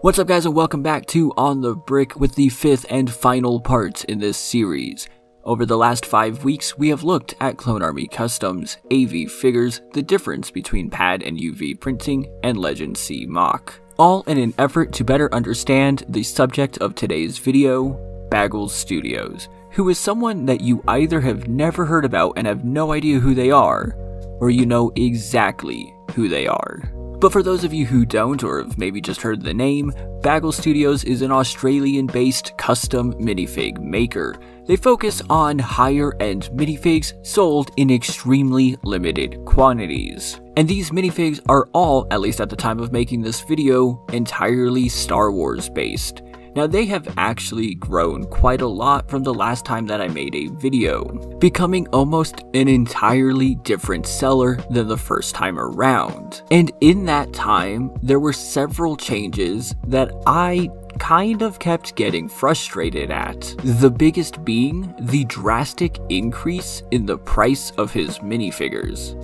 What's up guys, and welcome back to On the Brick with the 5th and final part in this series. Over the last 5 weeks, we have looked at Clone Army customs, AV figures, the difference between pad and UV printing, and Legend C mock. All in an effort to better understand the subject of today's video, BagglesStudios, who is someone that you either have never heard about and have no idea who they are, or you know exactly who they are. But for those of you who don't, or have maybe just heard the name, BagglesStudios is an Australian-based custom minifig maker. They focus on higher-end minifigs sold in extremely limited quantities. And these minifigs are all, at least at the time of making this video, entirely Star Wars based. Now they have actually grown quite a lot from the last time that I made a video, becoming almost an entirely different seller than the first time around. And in that time, there were several changes that I kind of kept getting frustrated at. The biggest being the drastic increase in the price of his minifigures.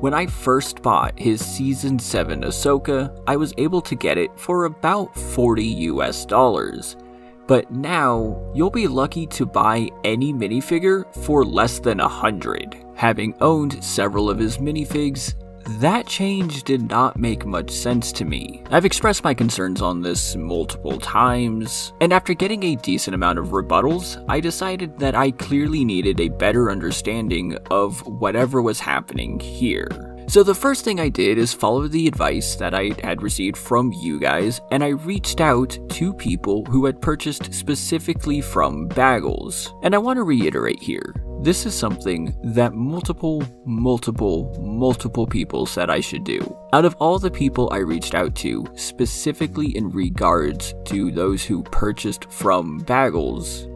When I first bought his Season 7 Ahsoka, I was able to get it for about $40 US. But now, you'll be lucky to buy any minifigure for less than $100. Having owned several of his minifigs, that change did not make much sense to me. I've expressed my concerns on this multiple times, and after getting a decent amount of rebuttals, I decided that I clearly needed a better understanding of whatever was happening here. So the first thing I did is follow the advice that I had received from you guys, and I reached out to people who had purchased specifically from Baggles. And I want to reiterate here, this is something that multiple people said I should do. Out of all the people I reached out to, specifically in regards to those who purchased from Baggles,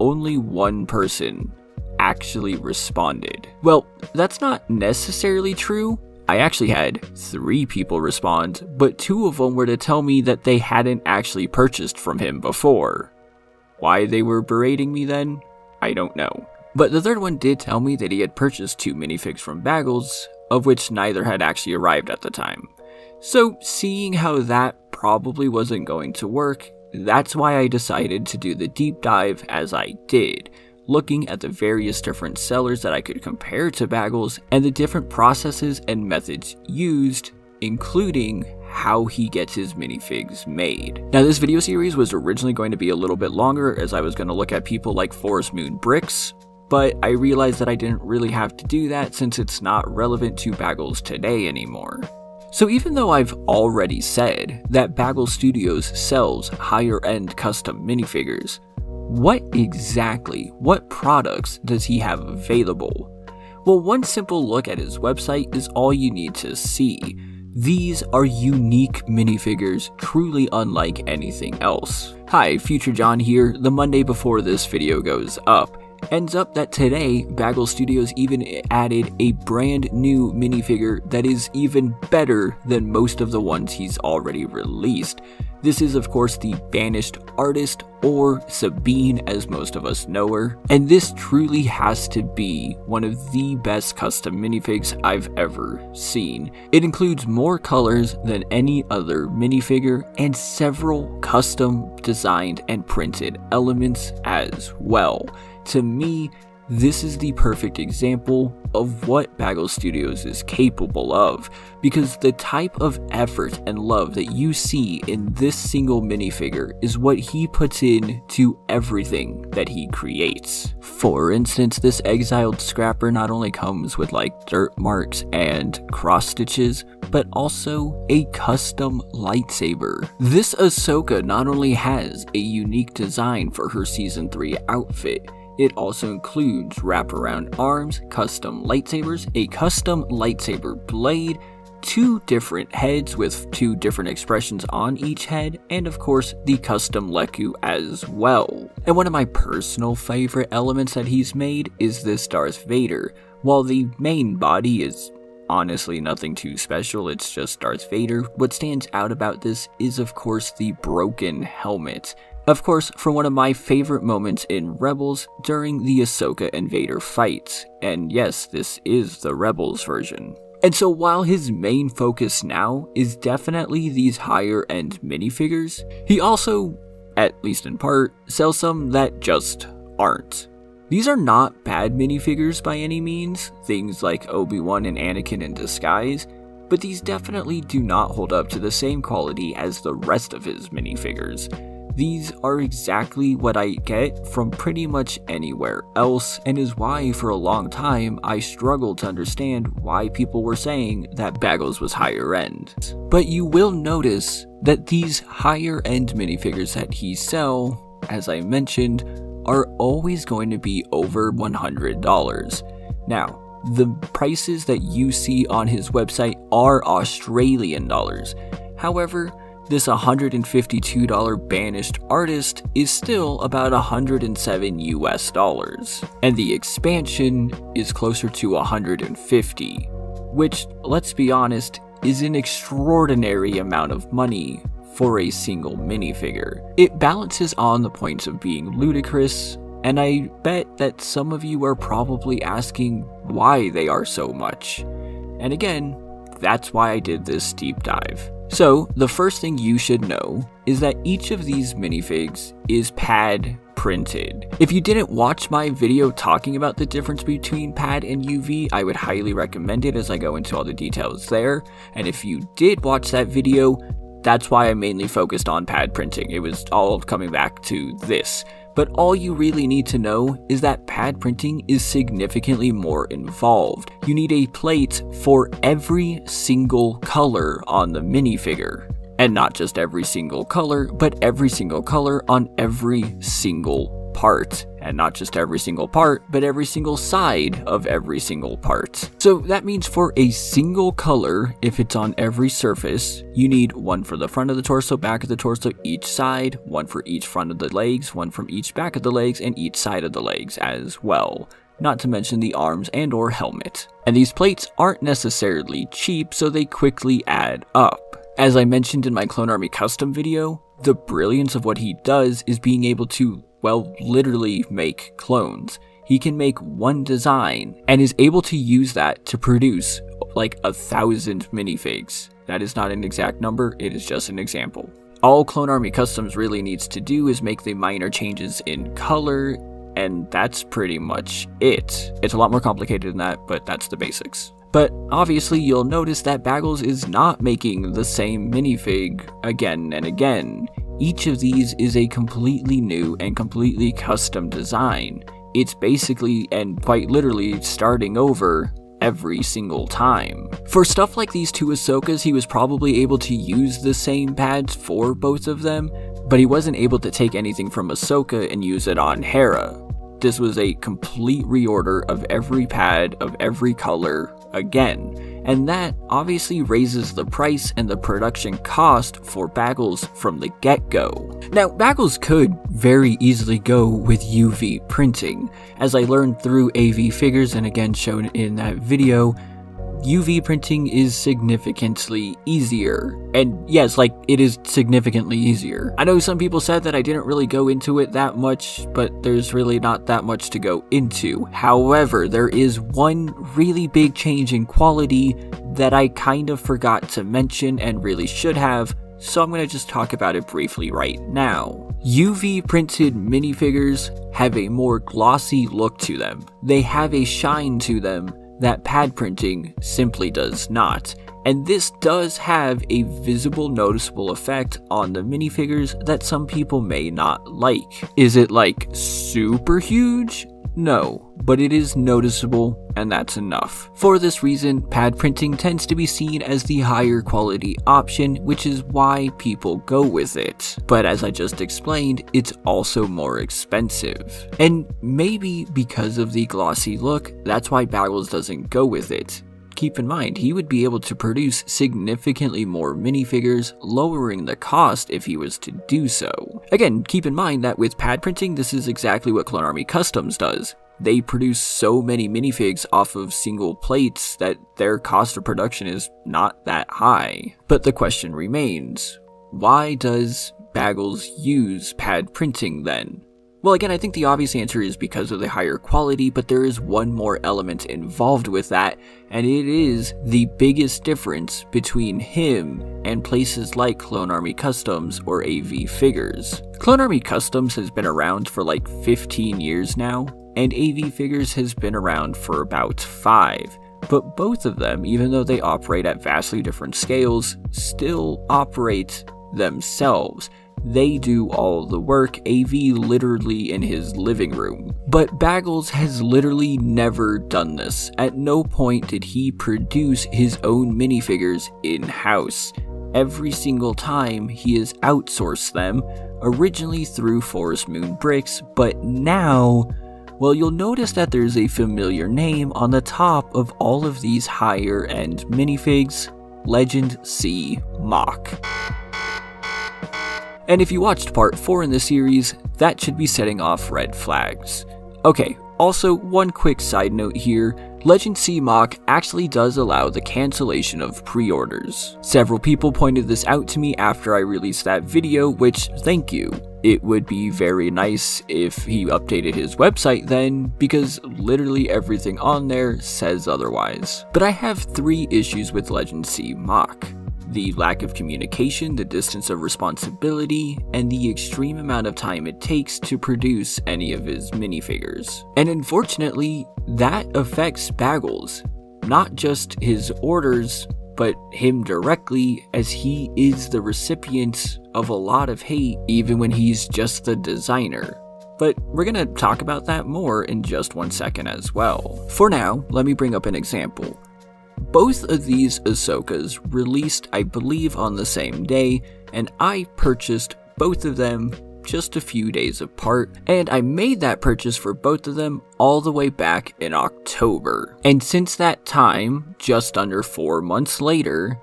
only one person actually responded. Well, that's not necessarily true. I actually had 3 people respond, but 2 of them were to tell me that they hadn't actually purchased from him before. Why they were berating me then, I don't know. But the 3rd one did tell me that he had purchased 2 minifigs from Baggles, of which neither had actually arrived at the time. So seeing how that probably wasn't going to work, that's why I decided to do the deep dive as I did, looking at the various different sellers that I could compare to Baggles and the different processes and methods used, including how he gets his minifigs made. Now this video series was originally going to be a little bit longer, as I was going to look at people like Forest Moon Bricks, but I realized that I didn't really have to do that since it's not relevant to Baggles today anymore. So even though I've already said that BagglesStudios sells higher end custom minifigures, what products does he have available? Well, one simple look at his website is all you need to see. These are unique minifigures, truly unlike anything else. Hi, Future John here, the Monday before this video goes up. Ends up that today, BagglesStudios even added a brand new minifigure that is even better than most of the ones he's already released. This is of course the Banished Artist, or Sabine as most of us know her, and this truly has to be one of the best custom minifigs I've ever seen. It includes more colors than any other minifigure and several custom designed and printed elements as well. To me, this is the perfect example of what BagglesStudios is capable of, because the type of effort and love that you see in this single minifigure is what he puts in to everything that he creates. For instance, this exiled scrapper not only comes with like dirt marks and cross stitches, but also a custom lightsaber. This Ahsoka not only has a unique design for her Season 3 outfit, it also includes wraparound arms, custom lightsabers, a custom lightsaber blade, 2 different heads with 2 different expressions on each head, and of course the custom Leku as well. And one of my personal favorite elements that he's made is this Darth Vader. While the main body is honestly nothing too special, it's just Darth Vader, what stands out about this is of course the broken helmet. Of course, for one of my favorite moments in Rebels during the Ahsoka and Vader fights, and yes, this is the Rebels version. And so while his main focus now is definitely these higher end minifigures, he also, at least in part, sells some that just aren't. These are not bad minifigures by any means, things like Obi-Wan and Anakin in disguise, but these definitely do not hold up to the same quality as the rest of his minifigures. These are exactly what I get from pretty much anywhere else, and is why for a long time I struggled to understand why people were saying that Baggles was higher end. But you will notice that these higher end minifigures that he sells, as I mentioned, are always going to be over $100. Now, the prices that you see on his website are Australian dollars. However, this $152 banished artist is still about $107 US, and the expansion is closer to $150, which, let's be honest, is an extraordinary amount of money for a single minifigure. It balances on the points of being ludicrous, and I bet that some of you are probably asking why they are so much. And again, that's why I did this deep dive. So, the first thing you should know is that each of these minifigs is pad printed. If you didn't watch my video talking about the difference between pad and UV, I would highly recommend it as I go into all the details there. And if you did watch that video, that's why I mainly focused on pad printing. It was all coming back to this. But all you really need to know is that pad printing is significantly more involved. You need a plate for every single color on the minifigure. And not just every single color, but every single color on every single part. And not just every single part, but every single side of every single part. So that means for a single color, if it's on every surface, you need one for the front of the torso, back of the torso, each side, one for each front of the legs, one from each back of the legs, and each side of the legs as well. Not to mention the arms and or helmet. And these plates aren't necessarily cheap, so they quickly add up. As I mentioned in my Clone Army custom video, the brilliance of what he does is being able to, well, literally make clones. He can make one design and is able to use that to produce like 1,000 minifigs. That is not an exact number, it is just an example. All Clone Army Customs really needs to do is make the minor changes in color, and that's pretty much it. It's a lot more complicated than that, but that's the basics. But obviously you'll notice that Baggles is not making the same minifig again and again. Each of these is a completely new and completely custom design. It's basically and quite literally starting over every single time. For stuff like these two Ahsokas, he was probably able to use the same pads for both of them, but he wasn't able to take anything from Ahsoka and use it on Hera. This was a complete reorder of every pad of every color again, and that obviously raises the price and the production cost for Baggles from the get-go. Now, Baggles could very easily go with UV printing. As I learned through AV Figures and again shown in that video, UV printing is significantly easier. And yes, like, it is significantly easier. I know some people said that I didn't really go into it that much, but there's really not that much to go into. However, there is one really big change in quality that I kind of forgot to mention and really should have, so I'm going to just talk about it briefly right now. UV printed minifigures have a more glossy look to them. They have a shine to them that pad printing simply does not, and this does have a visible noticeable effect on the minifigures that some people may not like. Is it like super huge? No, but it is noticeable, and that's enough. For this reason, pad printing tends to be seen as the higher quality option, which is why people go with it. But as I just explained, it's also more expensive. And maybe because of the glossy look, that's why Baggles doesn't go with it. Keep in mind, he would be able to produce significantly more minifigures, lowering the cost if he was to do so. Again, keep in mind that with pad printing, this is exactly what Clone Army Customs does. They produce so many minifigs off of single plates that their cost of production is not that high. But the question remains, why does Baggles use pad printing then? Well, again, I think the obvious answer is because of the higher quality, but there is one more element involved with that, and it is the biggest difference between him and places like Clone Army Customs or AV Figures. Clone Army Customs has been around for like 15 years now, and AV Figures has been around for about 5. But both of them, even though they operate at vastly different scales, still operate themselves. They do all the work, AV literally in his living room. But Baggles has literally never done this. At no point did he produce his own minifigures in-house. Every single time he has outsourced them, originally through Forest Moon Bricks, but now, well, you'll notice that there's a familiar name on the top of all of these higher end minifigs, Legend C Mach. And if you watched part 4 in the series, that should be setting off red flags. Okay, also one quick side note here, Legend C Mach actually does allow the cancellation of pre-orders. Several people pointed this out to me after I released that video, which, thank you. It would be very nice if he updated his website then, because literally everything on there says otherwise. But I have 3 issues with Legend C Mach. The lack of communication, the distance of responsibility, and the extreme amount of time it takes to produce any of his minifigures. And unfortunately, that affects Baggles. Not just his orders, but him directly, as he is the recipient of a lot of hate even when he's just the designer. But we're gonna talk about that more in just 1 second as well. For now, let me bring up an example. Both of these Ahsokas released, I believe, on the same day, and I purchased both of them just a few days apart, and I made that purchase for both of them all the way back in October. And since that time, just under 4 months later,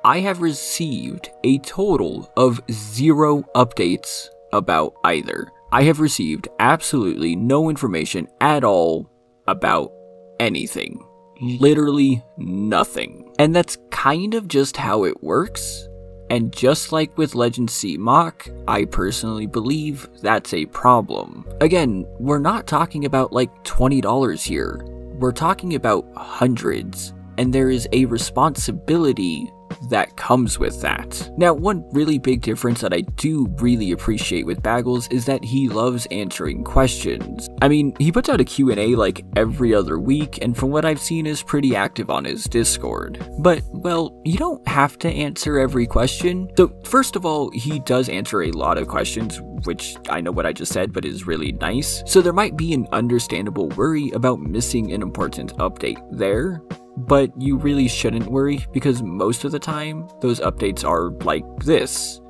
I have received a total of 0 updates about either. I have received absolutely no information at all about anything. Literally nothing. And that's kind of just how it works. And just like with Legend C Mach, I personally believe that's a problem. Again, we're not talking about like $20 here. We're talking about hundreds. And there is a responsibility that comes with that. Now, one really big difference that I do really appreciate with Baggles is that he loves answering questions. I mean, he puts out a Q&A like every other week, and from what I've seen is pretty active on his Discord. But, well, you don't have to answer every question. So, first of all, he does answer a lot of questions, which I know what I just said, but is really nice. So there might be an understandable worry about missing an important update there. But you really shouldn't worry, because most of the time, those updates are like this.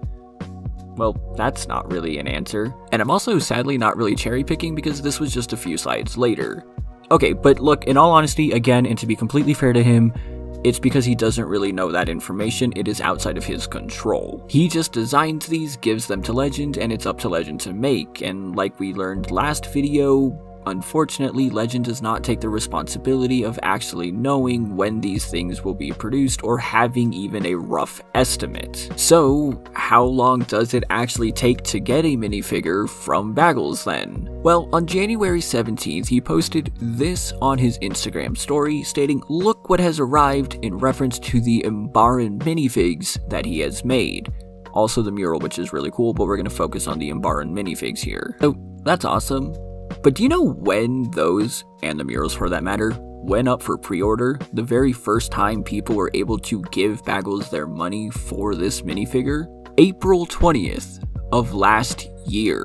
Well, that's not really an answer. And I'm also sadly not really cherry picking because this was just a few slides later. Okay, but look, in all honesty, again, and to be completely fair to him, it's because he doesn't really know that information. It is outside of his control. He just designs these, gives them to Legend, and it's up to Legend to make. And like we learned last video, unfortunately, Legend does not take the responsibility of actually knowing when these things will be produced or having even a rough estimate. So, how long does it actually take to get a minifigure from Baggles then? Well, on January 17th, he posted this on his Instagram story stating, "Look what has arrived," in reference to the Umbaran minifigs that he has made. Also the mural, which is really cool, but we're going to focus on the Umbaran minifigs here. So, that's awesome. But do you know when those, and the murals for that matter, went up for pre-order? The very first time people were able to give Baggles their money for this minifigure? April 20th of last year.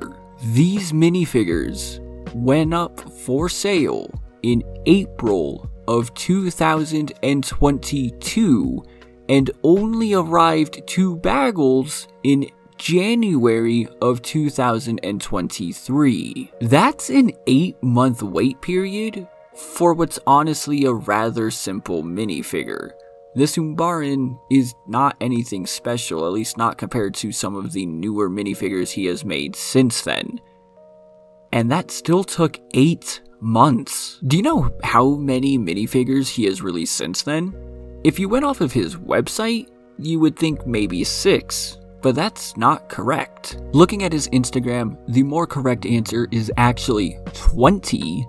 These minifigures went up for sale in April of 2022 and only arrived to Baggles in January of 2023. That's an 8-month wait period for what's honestly a rather simple minifigure. This Umbaran is not anything special, at least not compared to some of the newer minifigures he has made since then. And that still took 8 months. Do you know how many minifigures he has released since then? If you went off of his website, you would think maybe 6. But that's not correct. Looking at his Instagram, the more correct answer is actually 20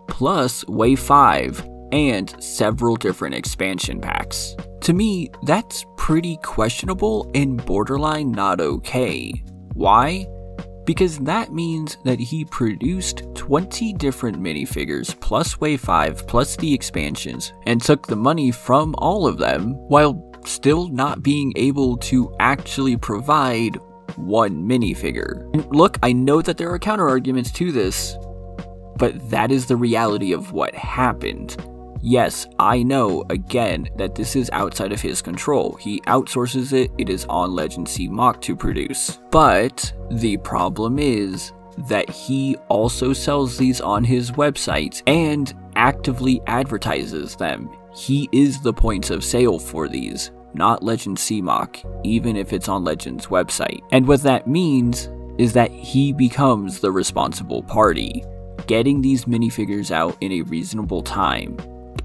plus Wave 5 and several different expansion packs. To me, that's pretty questionable and borderline not okay. Why? Because that means that he produced 20 different minifigures plus Wave 5 plus the expansions and took the money from all of them while still not being able to actually provide one minifigure. And look, I know that there are counter arguments to this, but that is the reality of what happened. Yes, I know, again, that this is outside of his control. He outsources it, it is on Legend C Mock to produce. But the problem is that he also sells these on his website and actively advertises them. He is the point of sale for these, not Legend C Mock, even if it's on Legend's website. And what that means is that he becomes the responsible party, getting these minifigures out in a reasonable time,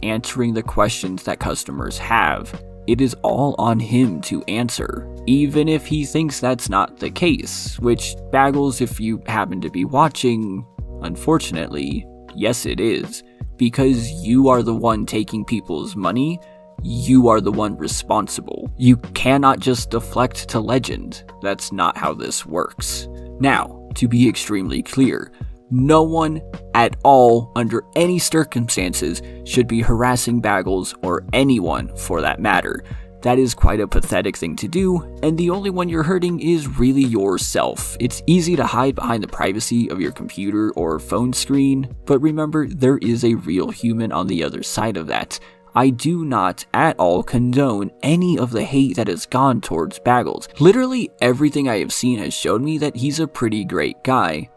answering the questions that customers have. It is all on him to answer, even if he thinks that's not the case, which, Baggles, if you happen to be watching, unfortunately, yes it is, because you are the one taking people's money, you are the one responsible. You cannot just deflect to Legend. That's not how this works. Now, to be extremely clear, no one at all, under any circumstances, should be harassing Baggles, or anyone for that matter. That is quite a pathetic thing to do, and the only one you're hurting is really yourself. It's easy to hide behind the privacy of your computer or phone screen, but remember, there is a real human on the other side of that. I do not at all condone any of the hate that has gone towards Baggles. Literally everything I have seen has shown me that he's a pretty great guy.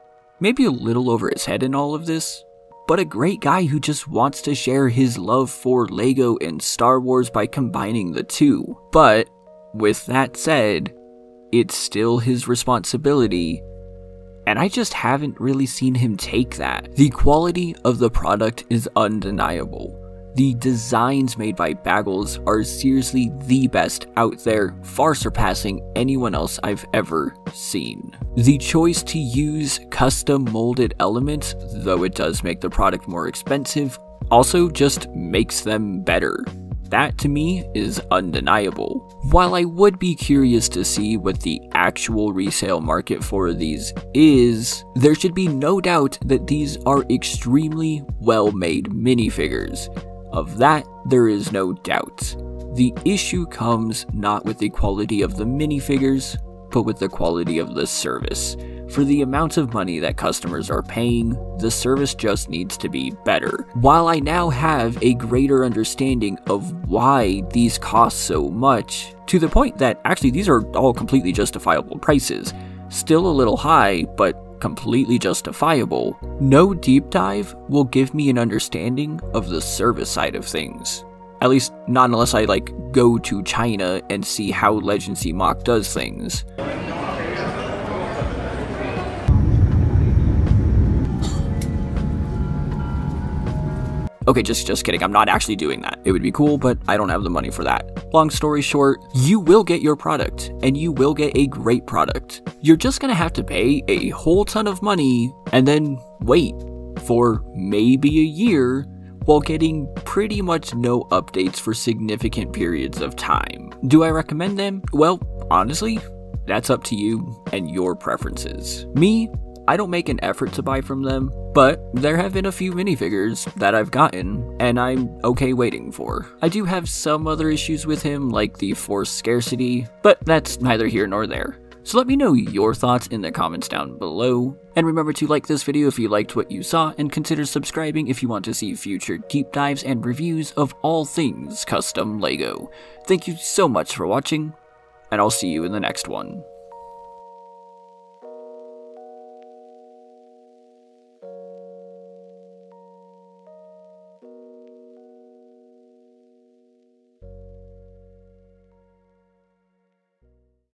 Maybe a little over his head in all of this, but a great guy who just wants to share his love for LEGO and Star Wars by combining the two. But, with that said, it's still his responsibility, and I just haven't really seen him take that. The quality of the product is undeniable. The designs made by Baggles are seriously the best out there, far surpassing anyone else I've ever seen. The choice to use custom molded elements, though it does make the product more expensive, also just makes them better. That to me is undeniable. While I would be curious to see what the actual resale market for these is, there should be no doubt that these are extremely well-made minifigures. Of that, there is no doubt. The issue comes not with the quality of the minifigures, but with the quality of the service. For the amount of money that customers are paying, the service just needs to be better. While I now have a greater understanding of why these cost so much, to the point that actually these are all completely justifiable prices, still a little high, but completely justifiable, no deep dive will give me an understanding of the service side of things. At least not unless I go to China and see how Legend C Mock does things. Okay, just kidding, I'm not actually doing that. It would be cool, but I don't have the money for that. Long story short, you will get your product, and you will get a great product. You're just gonna have to pay a whole ton of money, and then wait for maybe a year, while getting pretty much no updates for significant periods of time. Do I recommend them? Well, honestly, that's up to you and your preferences. Me, I don't make an effort to buy from them, but there have been a few minifigures that I've gotten, and I'm okay waiting for. I do have some other issues with him, like the forced scarcity, but that's neither here nor there. So let me know your thoughts in the comments down below, and remember to like this video if you liked what you saw, and consider subscribing if you want to see future deep dives and reviews of all things custom LEGO. Thank you so much for watching, and I'll see you in the next one.